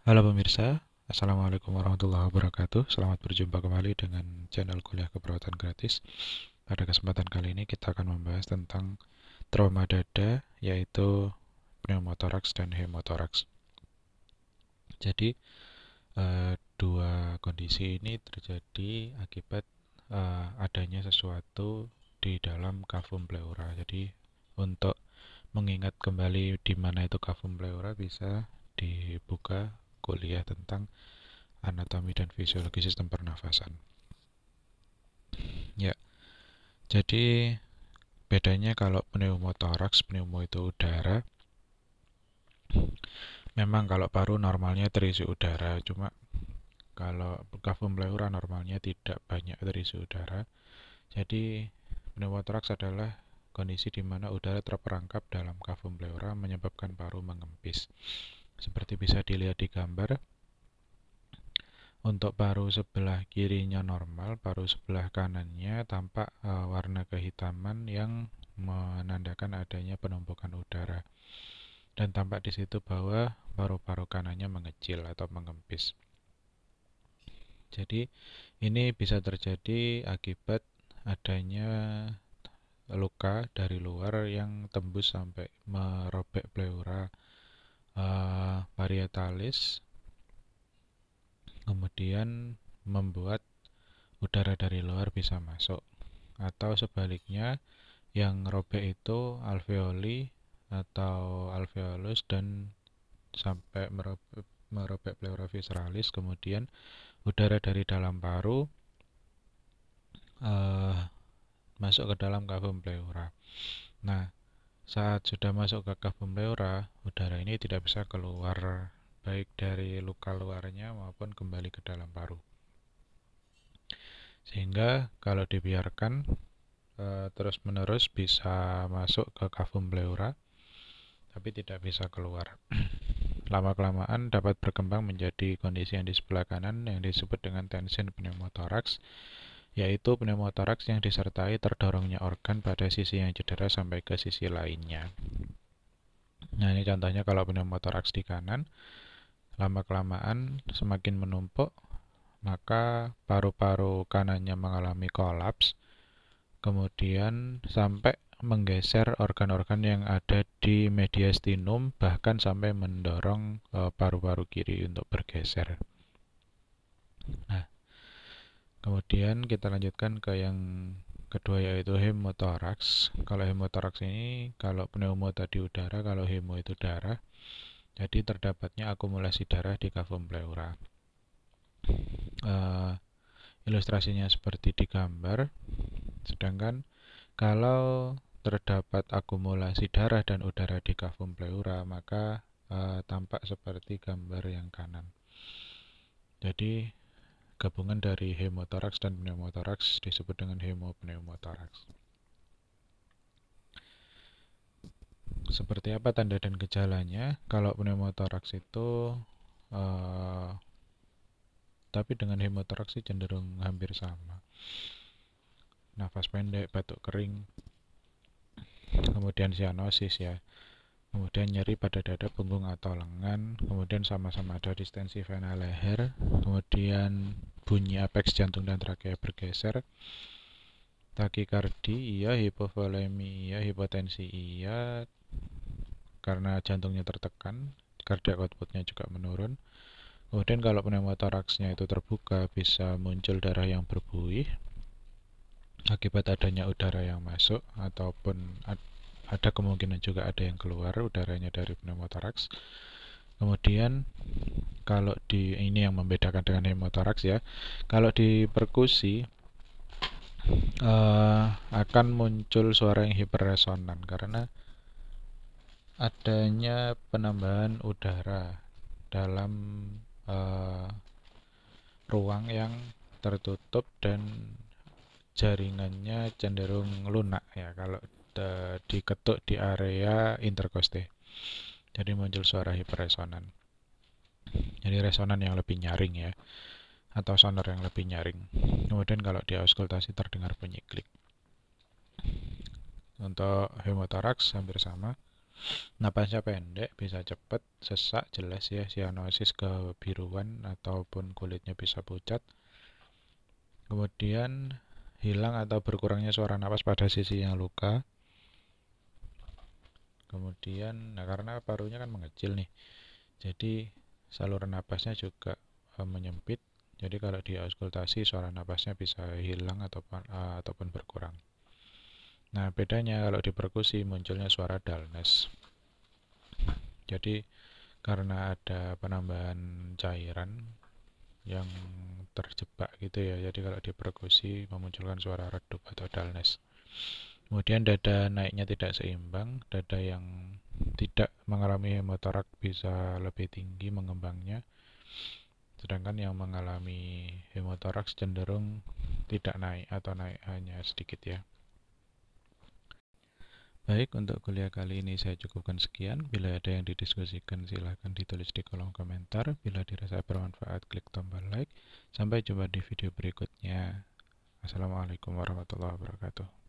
Halo pemirsa, Assalamualaikum warahmatullahi wabarakatuh. Selamat berjumpa kembali dengan channel kuliah keperawatan gratis. Pada kesempatan kali ini kita akan membahas tentang trauma dada, yaitu pneumotoraks dan hemotoraks. Jadi, dua kondisi ini terjadi akibat adanya sesuatu di dalam cavum pleura. Jadi, untuk mengingat kembali di mana itu cavum pleura bisa dibuka kuliah tentang anatomi dan fisiologi sistem pernafasan. Ya, jadi bedanya kalau pneumotoraks, pneumo itu udara. Memang kalau paru normalnya terisi udara, cuma kalau cavum pleura normalnya tidak banyak terisi udara. Jadi pneumotoraks adalah kondisi di mana udara terperangkap dalam cavum pleura menyebabkan paru mengempis. Seperti bisa dilihat di gambar, untuk paru sebelah kirinya normal, paru sebelah kanannya tampak warna kehitaman yang menandakan adanya penumpukan udara. Dan tampak di situ bahwa paru-paru kanannya mengecil atau mengempis. Jadi ini bisa terjadi akibat adanya luka dari luar yang tembus sampai merobek pleura parietalis, kemudian membuat udara dari luar bisa masuk. Atau sebaliknya, yang robek itu alveoli atau alveolus dan sampai merobek pleura visceralis, kemudian udara dari dalam paru eh, masuk ke dalam cavum pleura. Nah, saat sudah masuk ke cavum pleura, udara ini tidak bisa keluar baik dari luka luarnya maupun kembali ke dalam paru. Sehingga kalau dibiarkan terus-menerus bisa masuk ke cavum pleura, tapi tidak bisa keluar. Lama-kelamaan dapat berkembang menjadi kondisi yang di sebelah kanan yang disebut dengan tension pneumotoraks, yaitu pneumotoraks yang disertai terdorongnya organ pada sisi yang cedera sampai ke sisi lainnya. Nah, ini contohnya kalau pneumotoraks di kanan, lama-kelamaan semakin menumpuk, maka paru-paru kanannya mengalami kolaps, kemudian sampai menggeser organ-organ yang ada di mediastinum, bahkan sampai mendorong paru-paru kiri untuk bergeser. Nah, kemudian kita lanjutkan ke yang kedua, yaitu hemotoraks. Kalau hemotoraks ini, kalau pneumo tadi udara, kalau hemo itu darah. Jadi terdapatnya akumulasi darah di cavum pleura. Ilustrasinya seperti di gambar. Sedangkan kalau terdapat akumulasi darah dan udara di cavum pleura, maka tampak seperti gambar yang kanan. Jadi gabungan dari hemotoraks dan pneumotoraks disebut dengan hemopneumotoraks. Seperti apa tanda dan gejalanya? Kalau pneumotoraks itu tapi dengan hemotoraks sih cenderung hampir sama. Nafas pendek, batuk kering, kemudian sianosis ya. Kemudian nyeri pada dada, punggung atau lengan, kemudian sama-sama ada distensi vena leher, kemudian bunyi apeks jantung dan trakea bergeser, takikardi iya, hipovolemi iya, hipotensi iya, karena jantungnya tertekan, cardiac outputnya juga menurun. Kemudian kalau pneumotoraksnya itu terbuka, bisa muncul darah yang berbuih akibat adanya udara yang masuk, ataupun ada kemungkinan juga ada yang keluar udaranya dari pneumotoraks. Kemudian kalau ini yang membedakan dengan hemotoraks ya, kalau di perkusi akan muncul suara yang hiperresonan karena adanya penambahan udara dalam ruang yang tertutup dan jaringannya cenderung lunak ya kalau diketuk di area interkoste. Jadi muncul suara hiperresonan. Jadi resonan yang lebih nyaring ya, atau sonar yang lebih nyaring. Kemudian kalau di auskultasi terdengar bunyi klik. Untuk hemotoraks hampir sama. Napasnya pendek, bisa cepat, sesak, jelas ya, sianosis kebiruan ataupun kulitnya bisa pucat. Kemudian hilang atau berkurangnya suara napas pada sisi yang luka. Kemudian, nah karena parunya kan mengecil nih, jadi saluran napasnya juga menyempit. Jadi kalau diauskultasi suara napasnya bisa hilang ataupun berkurang. Nah, bedanya kalau di perkusi munculnya suara dullness. Jadi karena ada penambahan cairan yang terjebak gitu ya. Jadi kalau di perkusi memunculkan suara redup atau dullness. Kemudian dada naiknya tidak seimbang, dada yang tidak mengalami hemotorak bisa lebih tinggi mengembangnya, sedangkan yang mengalami hemotoraks cenderung tidak naik atau naik hanya sedikit ya. Baik, untuk kuliah kali ini saya cukupkan sekian. Bila ada yang didiskusikan silahkan ditulis di kolom komentar. Bila dirasa bermanfaat klik tombol like. Sampai jumpa di video berikutnya. Assalamualaikum warahmatullahi wabarakatuh.